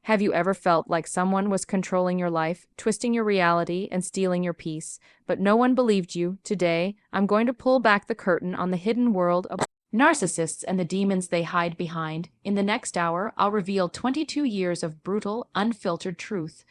Have you ever felt like someone was controlling your life, twisting your reality, and stealing your peace, but no one believed you? Today, I'm going to pull back the curtain on the hidden world of narcissists and the demons they hide behind. In the next hour, I'll reveal 22 years of brutal, unfiltered truth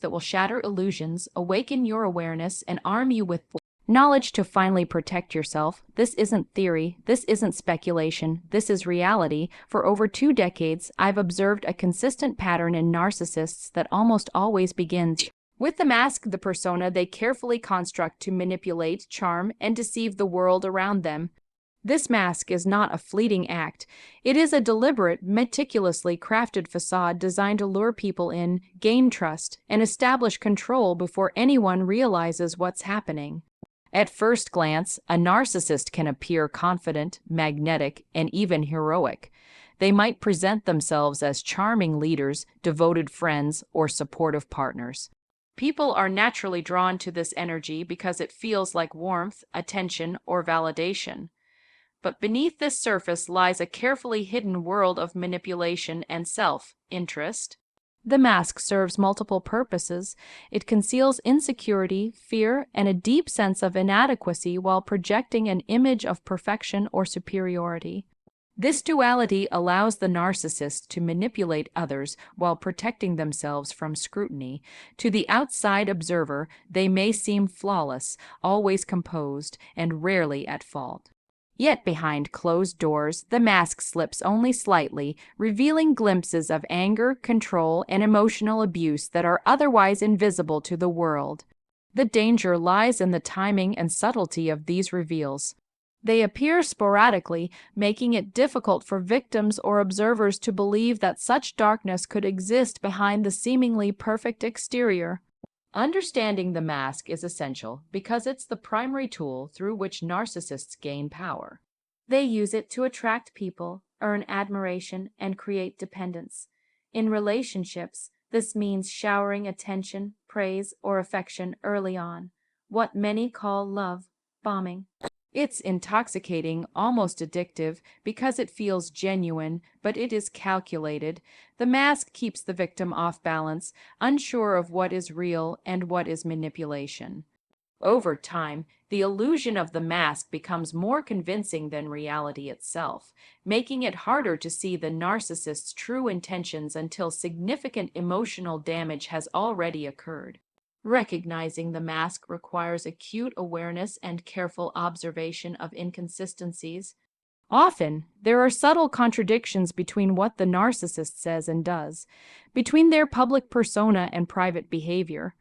that will shatter illusions, awaken your awareness, and arm you with knowledge to finally protect yourself. This isn't theory, this isn't speculation, this is reality. For over 2 decades, I've observed a consistent pattern in narcissists that almost always begins with the mask, the persona they carefully construct to manipulate, charm, and deceive the world around them. This mask is not a fleeting act. It is a deliberate, meticulously crafted facade designed to lure people in, gain trust, and establish control before anyone realizes what's happening. At first glance, a narcissist can appear confident, magnetic, and even heroic. They might present themselves as charming leaders, devoted friends, or supportive partners. People are naturally drawn to this energy because it feels like warmth, attention, or validation. But beneath this surface lies a carefully hidden world of manipulation and self-interest. The mask serves multiple purposes. It conceals insecurity, fear, and a deep sense of inadequacy while projecting an image of perfection or superiority. This duality allows the narcissist to manipulate others while protecting themselves from scrutiny. To the outside observer, they may seem flawless, always composed, and rarely at fault. Yet behind closed doors, the mask slips only slightly, revealing glimpses of anger, control, and emotional abuse that are otherwise invisible to the world. The danger lies in the timing and subtlety of these reveals. They appear sporadically, making it difficult for victims or observers to believe that such darkness could exist behind the seemingly perfect exterior. Understanding the mask is essential because it's the primary tool through which narcissists gain power. They use it to attract people, earn admiration, and create dependence. In relationships, this means showering attention, praise, or affection early on, what many call love bombing. It's intoxicating, almost addictive, because it feels genuine, but it is calculated. The mask keeps the victim off balance, unsure of what is real and what is manipulation. Over time, the illusion of the mask becomes more convincing than reality itself, making it harder to see the narcissist's true intentions until significant emotional damage has already occurred. Recognizing the mask requires acute awareness and careful observation of inconsistencies. Often, there are subtle contradictions between what the narcissist says and does, between their public persona and private behavior.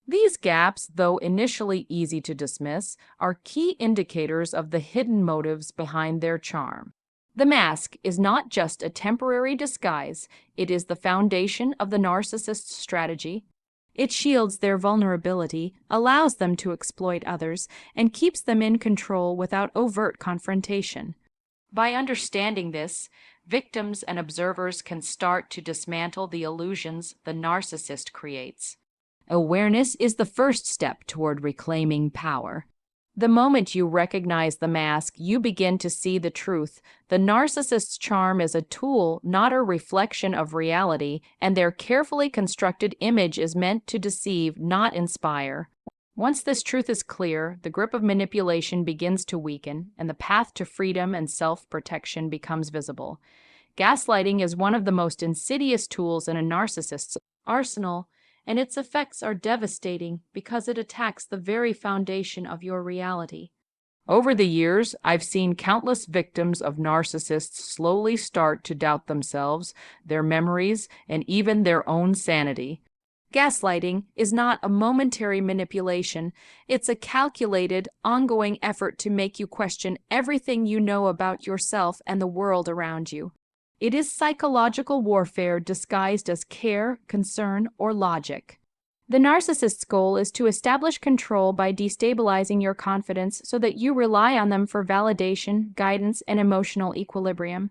These gaps, though initially easy to dismiss, are key indicators of the hidden motives behind their charm. The mask is not just a temporary disguise, it is the foundation of the narcissist's strategy. It shields their vulnerability, allows them to exploit others, and keeps them in control without overt confrontation. By understanding this, victims and observers can start to dismantle the illusions the narcissist creates. Awareness is the first step toward reclaiming power. The moment you recognize the mask, you begin to see the truth. The narcissist's charm is a tool, not a reflection of reality, and their carefully constructed image is meant to deceive, not inspire. Once this truth is clear, the grip of manipulation begins to weaken, and the path to freedom and self-protection becomes visible. Gaslighting is one of the most insidious tools in a narcissist's arsenal, and its effects are devastating because it attacks the very foundation of your reality. Over the years, I've seen countless victims of narcissists slowly start to doubt themselves, their memories, and even their own sanity. Gaslighting is not a momentary manipulation. It's a calculated, ongoing effort to make you question everything you know about yourself and the world around you. It is psychological warfare disguised as care, concern, or logic. The narcissist's goal is to establish control by destabilizing your confidence so that you rely on them for validation, guidance, and emotional equilibrium.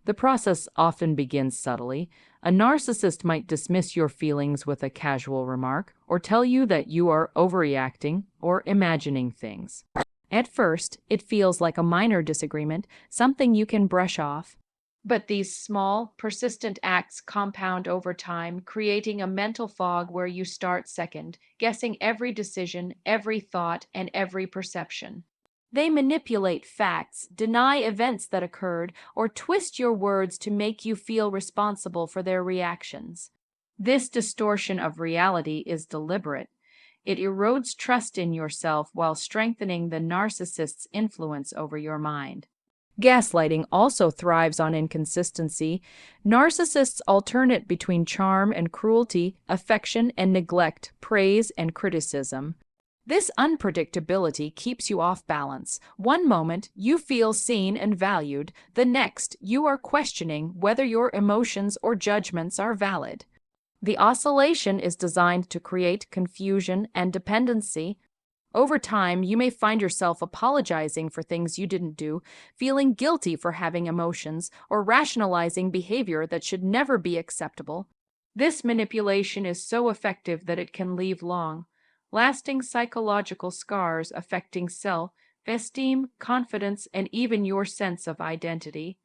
The process often begins subtly. A narcissist might dismiss your feelings with a casual remark, or tell you that you are overreacting or imagining things. At first, it feels like a minor disagreement, something you can brush off. But these small, persistent acts compound over time, creating a mental fog where you start second, guessing every decision, every thought, and every perception. They manipulate facts, deny events that occurred, or twist your words to make you feel responsible for their reactions. This distortion of reality is deliberate. It erodes trust in yourself while strengthening the narcissist's influence over your mind. Gaslighting also thrives on inconsistency. Narcissists alternate between charm and cruelty, affection and neglect, praise and criticism. This unpredictability keeps you off balance. One moment, you feel seen and valued. The next, you are questioning whether your emotions or judgments are valid. The oscillation is designed to create confusion and dependency. Over time, you may find yourself apologizing for things you didn't do, feeling guilty for having emotions, or rationalizing behavior that should never be acceptable. This manipulation is so effective that it can leave lasting psychological scars affecting self-esteem, confidence, and even your sense of identity.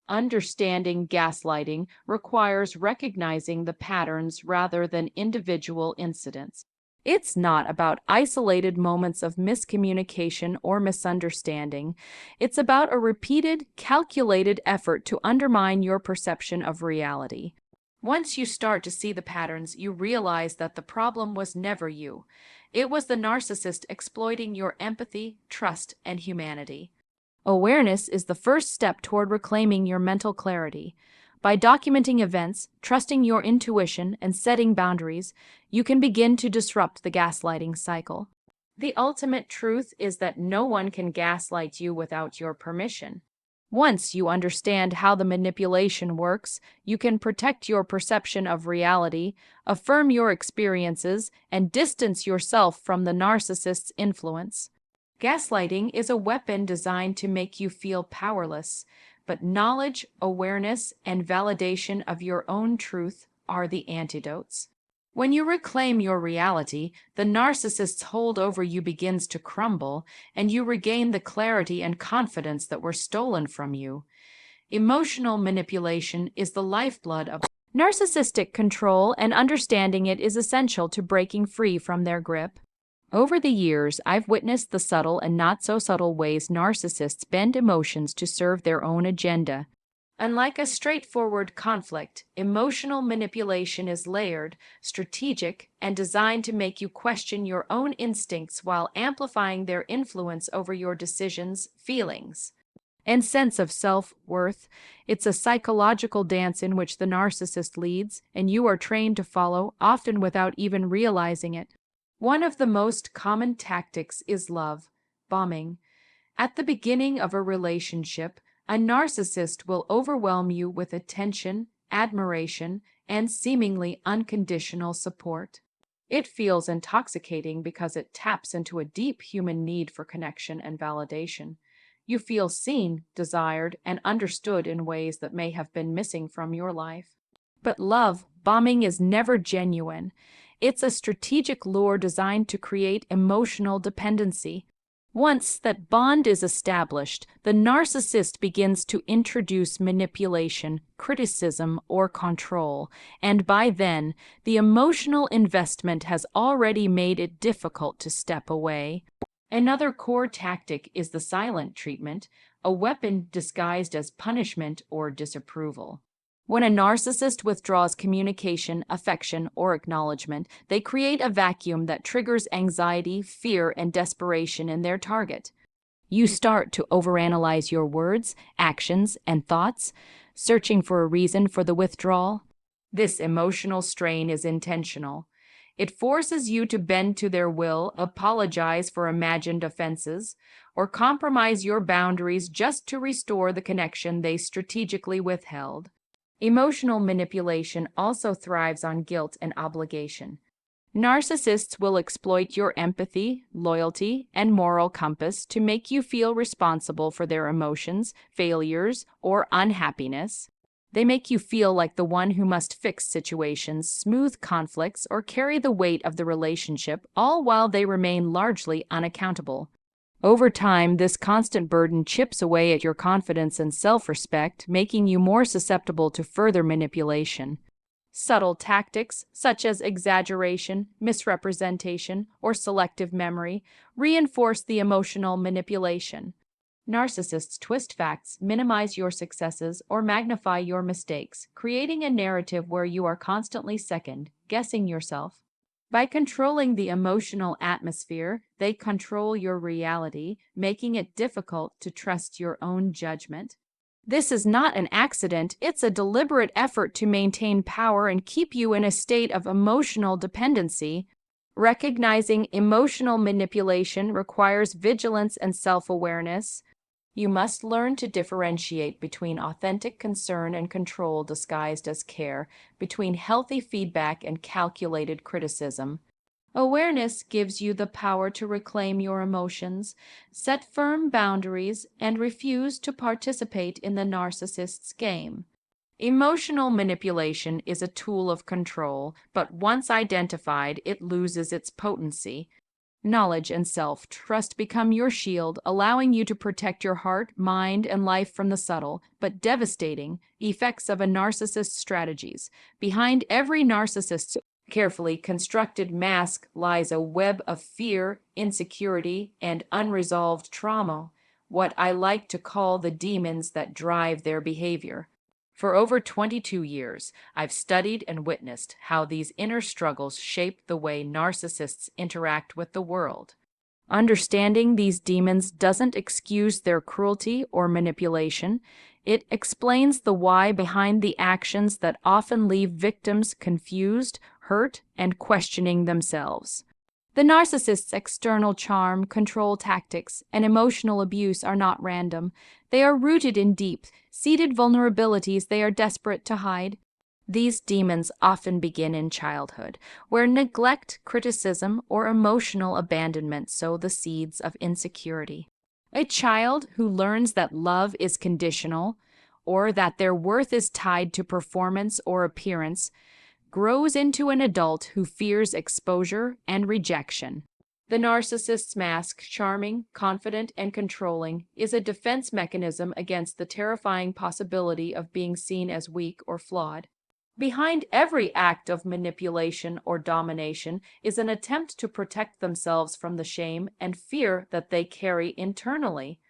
Understanding gaslighting requires recognizing the patterns rather than individual incidents. It's not about isolated moments of miscommunication or misunderstanding. It's about a repeated, calculated effort to undermine your perception of reality. Once you start to see the patterns, you realize that the problem was never you. It was the narcissist exploiting your empathy, trust, and humanity. Awareness is the first step toward reclaiming your mental clarity. By documenting events, trusting your intuition, and setting boundaries, you can begin to disrupt the gaslighting cycle. The ultimate truth is that no one can gaslight you without your permission. Once you understand how the manipulation works, you can protect your perception of reality, affirm your experiences, and distance yourself from the narcissist's influence. Gaslighting is a weapon designed to make you feel powerless, but knowledge, awareness, and validation of your own truth are the antidotes. When you reclaim your reality, the narcissist's hold over you begins to crumble, and you regain the clarity and confidence that were stolen from you. Emotional manipulation is the lifeblood of narcissistic control, and understanding it is essential to breaking free from their grip. Over the years, I've witnessed the subtle and not-so-subtle ways narcissists bend emotions to serve their own agenda. Unlike a straightforward conflict, emotional manipulation is layered, strategic, and designed to make you question your own instincts while amplifying their influence over your decisions, feelings, and sense of self-worth. It's a psychological dance in which the narcissist leads, and you are trained to follow, often without even realizing it. One of the most common tactics is love bombing. At the beginning of a relationship, a narcissist will overwhelm you with attention, admiration, and seemingly unconditional support. It feels intoxicating because it taps into a deep human need for connection and validation. You feel seen, desired, and understood in ways that may have been missing from your life. But love bombing is never genuine. It's a strategic lure designed to create emotional dependency. Once that bond is established, the narcissist begins to introduce manipulation, criticism, or control, and by then, the emotional investment has already made it difficult to step away. Another core tactic is the silent treatment, a weapon disguised as punishment or disapproval. When a narcissist withdraws communication, affection, or acknowledgement, they create a vacuum that triggers anxiety, fear, and desperation in their target. You start to overanalyze your words, actions, and thoughts, searching for a reason for the withdrawal. This emotional strain is intentional. It forces you to bend to their will, apologize for imagined offenses, or compromise your boundaries just to restore the connection they strategically withheld. Emotional manipulation also thrives on guilt and obligation. Narcissists will exploit your empathy, loyalty, and moral compass to make you feel responsible for their emotions, failures, or unhappiness. They make you feel like the one who must fix situations, smooth conflicts, or carry the weight of the relationship, all while they remain largely unaccountable. Over time, this constant burden chips away at your confidence and self-respect, making you more susceptible to further manipulation. Subtle tactics, such as exaggeration, misrepresentation, or selective memory, reinforce the emotional manipulation. Narcissists twist facts, minimize your successes, or magnify your mistakes, creating a narrative where you are constantly second-guessing yourself. By controlling the emotional atmosphere, they control your reality, making it difficult to trust your own judgment. This is not an accident, it's a deliberate effort to maintain power and keep you in a state of emotional dependency. Recognizing emotional manipulation requires vigilance and self-awareness. You must learn to differentiate between authentic concern and control disguised as care, between healthy feedback and calculated criticism. Awareness gives you the power to reclaim your emotions, set firm boundaries, and refuse to participate in the narcissist's game. Emotional manipulation is a tool of control, but once identified, it loses its potency. Knowledge and self-trust become your shield, allowing you to protect your heart, mind, and life from the subtle but devastating effects of a narcissist's strategies. Behind every narcissist's carefully constructed mask lies a web of fear, insecurity, and unresolved trauma, what I like to call the demons that drive their behavior. For over 22 years, I've studied and witnessed how these inner struggles shape the way narcissists interact with the world. Understanding these demons doesn't excuse their cruelty or manipulation. It explains the why behind the actions that often leave victims confused, hurt, and questioning themselves. The narcissist's external charm, control tactics, and emotional abuse are not random. They are rooted in deep-seated vulnerabilities they are desperate to hide. These demons often begin in childhood, where neglect, criticism, or emotional abandonment sow the seeds of insecurity. A child who learns that love is conditional, or that their worth is tied to performance or appearance, grows into an adult who fears exposure and rejection. The narcissist's mask, charming, confident, and controlling, is a defense mechanism against the terrifying possibility of being seen as weak or flawed. Behind every act of manipulation or domination is an attempt to protect themselves from the shame and fear that they carry internally.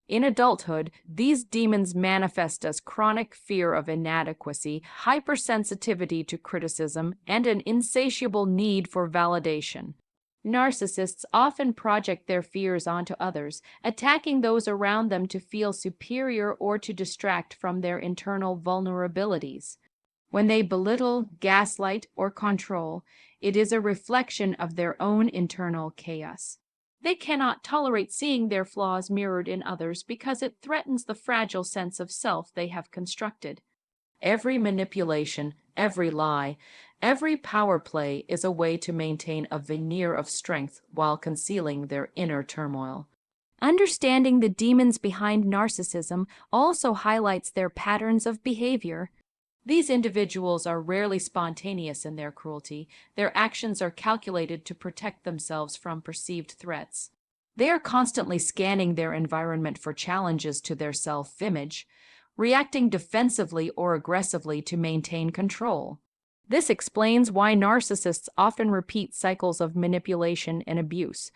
In adulthood, these demons manifest as chronic fear of inadequacy, hypersensitivity to criticism, and an insatiable need for validation. Narcissists often project their fears onto others, attacking those around them to feel superior or to distract from their internal vulnerabilities. When they belittle, gaslight, or control, it is a reflection of their own internal chaos. They cannot tolerate seeing their flaws mirrored in others because it threatens the fragile sense of self they have constructed. Every manipulation, every lie, every power play is a way to maintain a veneer of strength while concealing their inner turmoil. Understanding the demons behind narcissism also highlights their patterns of behavior. These individuals are rarely spontaneous in their cruelty. Their actions are calculated to protect themselves from perceived threats. They are constantly scanning their environment for challenges to their self-image, reacting defensively or aggressively to maintain control. This explains why narcissists often repeat cycles of manipulation and abuse.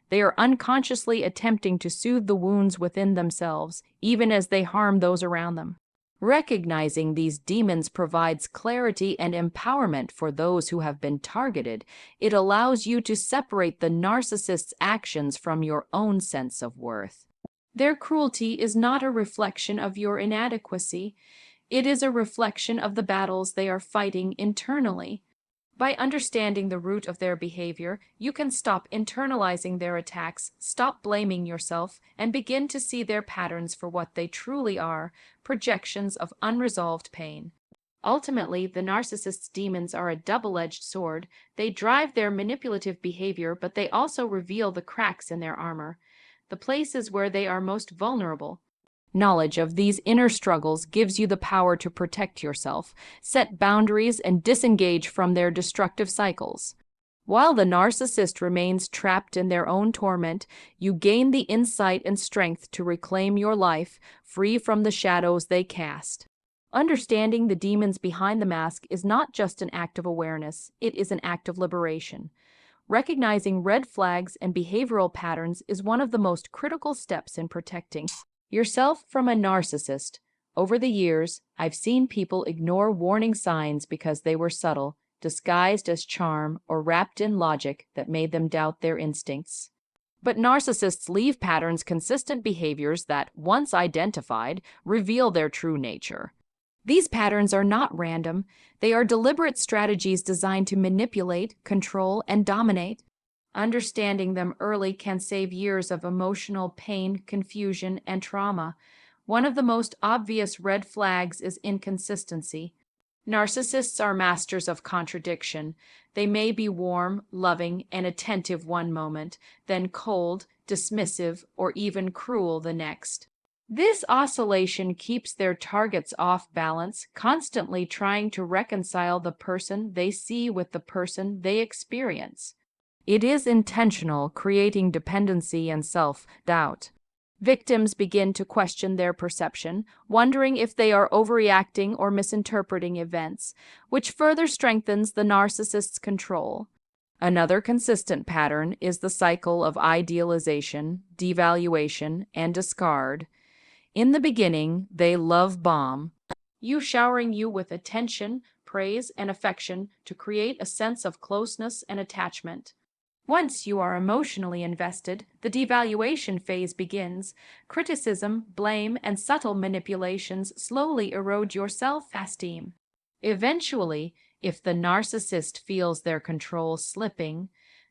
They are unconsciously attempting to soothe the wounds within themselves, even as they harm those around them. Recognizing these demons provides clarity and empowerment for those who have been targeted. It allows you to separate the narcissist's actions from your own sense of worth. Their cruelty is not a reflection of your inadequacy. It is a reflection of the battles they are fighting internally. By understanding the root of their behavior, you can stop internalizing their attacks, stop blaming yourself, and begin to see their patterns for what they truly are, projections of unresolved pain. Ultimately, the narcissist's demons are a double-edged sword. They drive their manipulative behavior, but they also reveal the cracks in their armor, the places where they are most vulnerable. Knowledge of these inner struggles gives you the power to protect yourself, set boundaries, and disengage from their destructive cycles. While the narcissist remains trapped in their own torment, you gain the insight and strength to reclaim your life, free from the shadows they cast. Understanding the demons behind the mask is not just an act of awareness, it is an act of liberation. Recognizing red flags and behavioral patterns is one of the most critical steps in protecting yourself from a narcissist. Over the years, I've seen people ignore warning signs because they were subtle, disguised as charm, or wrapped in logic that made them doubt their instincts. But narcissists leave patterns, consistent behaviors that, once identified, reveal their true nature. These patterns are not random. They are deliberate strategies designed to manipulate, control, and dominate. Understanding them early can save years of emotional pain, confusion, and trauma. One of the most obvious red flags is inconsistency. Narcissists are masters of contradiction. They may be warm, loving, and attentive one moment, then cold, dismissive, or even cruel the next. This oscillation keeps their targets off balance, constantly trying to reconcile the person they see with the person they experience. It is intentional, creating dependency and self-doubt. Victims begin to question their perception, wondering if they are overreacting or misinterpreting events, which further strengthens the narcissist's control. Another consistent pattern is the cycle of idealization, devaluation, and discard. In the beginning, they love bomb you, showering you with attention, praise, and affection to create a sense of closeness and attachment. Once you are emotionally invested, the devaluation phase begins. Criticism, blame, and subtle manipulations slowly erode your self-esteem. Eventually, if the narcissist feels their control slipping,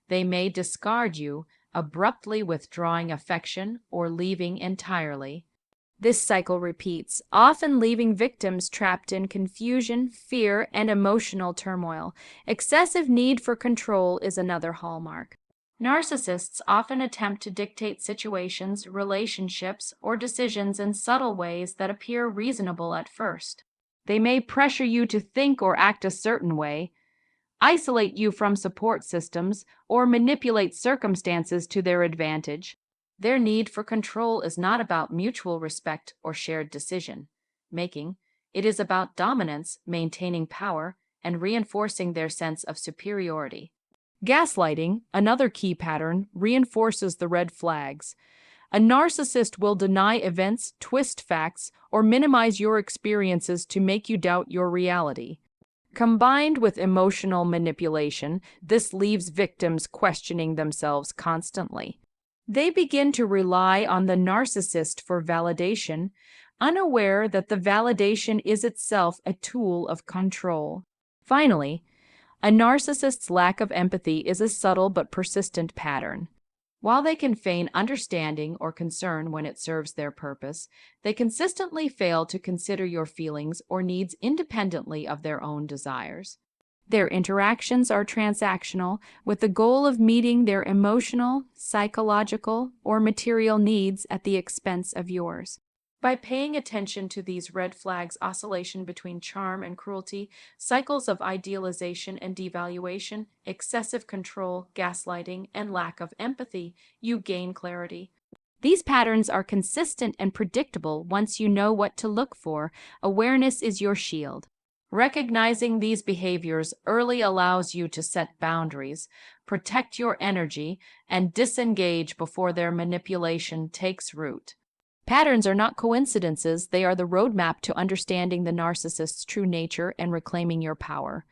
they may discard you, abruptly withdrawing affection or leaving entirely. This cycle repeats, often leaving victims trapped in confusion, fear, and emotional turmoil. Excessive need for control is another hallmark. Narcissists often attempt to dictate situations, relationships, or decisions in subtle ways that appear reasonable at first. They may pressure you to think or act a certain way, isolate you from support systems, or manipulate circumstances to their advantage. Their need for control is not about mutual respect or shared decision-making. It is about dominance, maintaining power, and reinforcing their sense of superiority. Gaslighting, another key pattern, reinforces the red flags. A narcissist will deny events, twist facts, or minimize your experiences to make you doubt your reality. Combined with emotional manipulation, this leaves victims questioning themselves constantly. They begin to rely on the narcissist for validation, unaware that the validation is itself a tool of control. Finally, a narcissist's lack of empathy is a subtle but persistent pattern. While they can feign understanding or concern when it serves their purpose, they consistently fail to consider your feelings or needs independently of their own desires. Their interactions are transactional, with the goal of meeting their emotional, psychological, or material needs at the expense of yours. By paying attention to these red flags, oscillation between charm and cruelty, cycles of idealization and devaluation, excessive control, gaslighting, and lack of empathy, you gain clarity. These patterns are consistent and predictable once you know what to look for. Awareness is your shield. Recognizing these behaviors early allows you to set boundaries, protect your energy, and disengage before their manipulation takes root. Patterns are not coincidences, they are the roadmap to understanding the narcissist's true nature and reclaiming your power.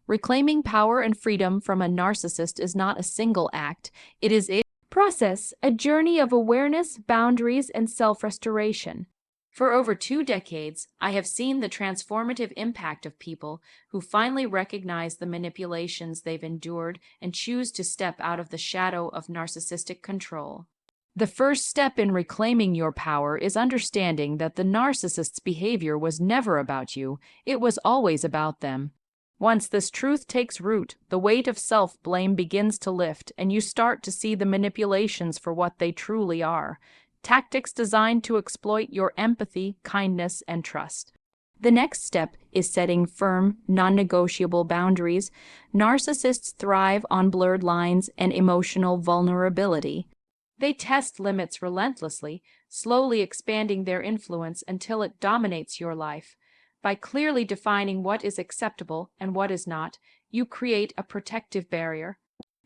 Reclaiming power and freedom from a narcissist is not a single act, it is a process, a journey of awareness, boundaries, and self-restoration. For over 2 decades, I have seen the transformative impact of people who finally recognize the manipulations they've endured and choose to step out of the shadow of narcissistic control. The first step in reclaiming your power is understanding that the narcissist's behavior was never about you, it was always about them. Once this truth takes root, the weight of self-blame begins to lift, and you start to see the manipulations for what they truly are. Tactics designed to exploit your empathy, kindness, and trust. The next step is setting firm, non-negotiable boundaries. Narcissists thrive on blurred lines and emotional vulnerability. They test limits relentlessly, slowly expanding their influence until it dominates your life. By clearly defining what is acceptable and what is not, you create a protective barrier.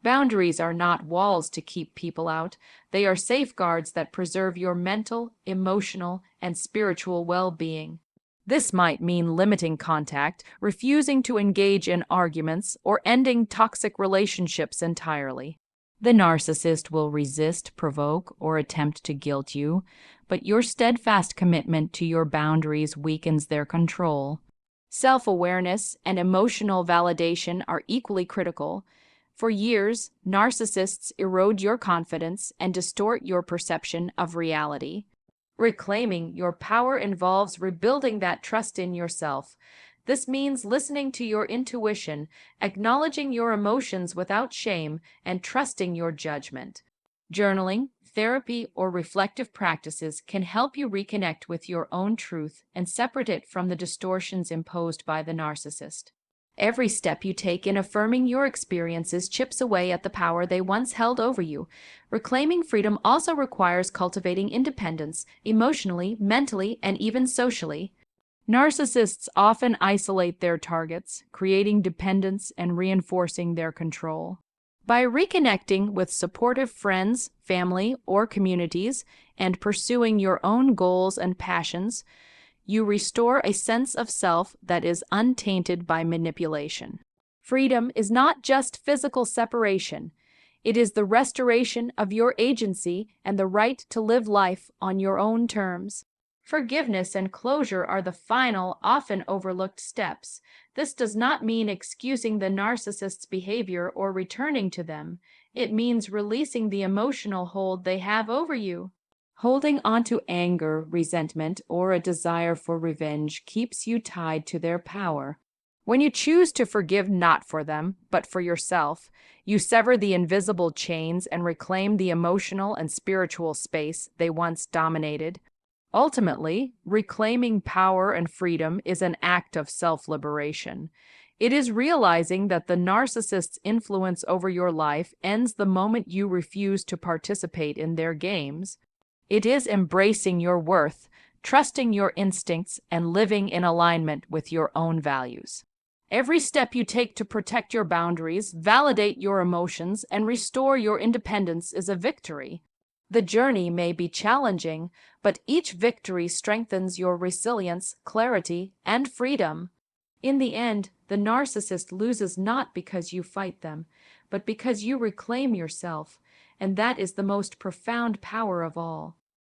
Boundaries are not walls to keep people out. They are safeguards that preserve your mental, emotional, and spiritual well-being. This might mean limiting contact, refusing to engage in arguments, or ending toxic relationships entirely. The narcissist will resist, provoke, or attempt to guilt you, but your steadfast commitment to your boundaries weakens their control. Self-awareness and emotional validation are equally critical. For years, narcissists erode your confidence and distort your perception of reality. Reclaiming your power involves rebuilding that trust in yourself. This means listening to your intuition, acknowledging your emotions without shame, and trusting your judgment. Journaling, therapy, or reflective practices can help you reconnect with your own truth and separate it from the distortions imposed by the narcissist. Every step you take in affirming your experiences chips away at the power they once held over you. Reclaiming freedom also requires cultivating independence, emotionally, mentally, and even socially. Narcissists often isolate their targets, creating dependence and reinforcing their control. By reconnecting with supportive friends, family, or communities, and pursuing your own goals and passions, you restore a sense of self that is untainted by manipulation. Freedom is not just physical separation. It is the restoration of your agency and the right to live life on your own terms. Forgiveness and closure are the final, often overlooked steps. This does not mean excusing the narcissist's behavior or returning to them. It means releasing the emotional hold they have over you. Holding on to anger, resentment, or a desire for revenge keeps you tied to their power. When you choose to forgive not for them, but for yourself, you sever the invisible chains and reclaim the emotional and spiritual space they once dominated. Ultimately, reclaiming power and freedom is an act of self-liberation. It is realizing that the narcissist's influence over your life ends the moment you refuse to participate in their games. It is embracing your worth, trusting your instincts, and living in alignment with your own values. Every step you take to protect your boundaries, validate your emotions, and restore your independence is a victory. The journey may be challenging, but each victory strengthens your resilience, clarity, and freedom. In the end, the narcissist loses not because you fight them, but because you reclaim yourself, and that is the most profound power of all.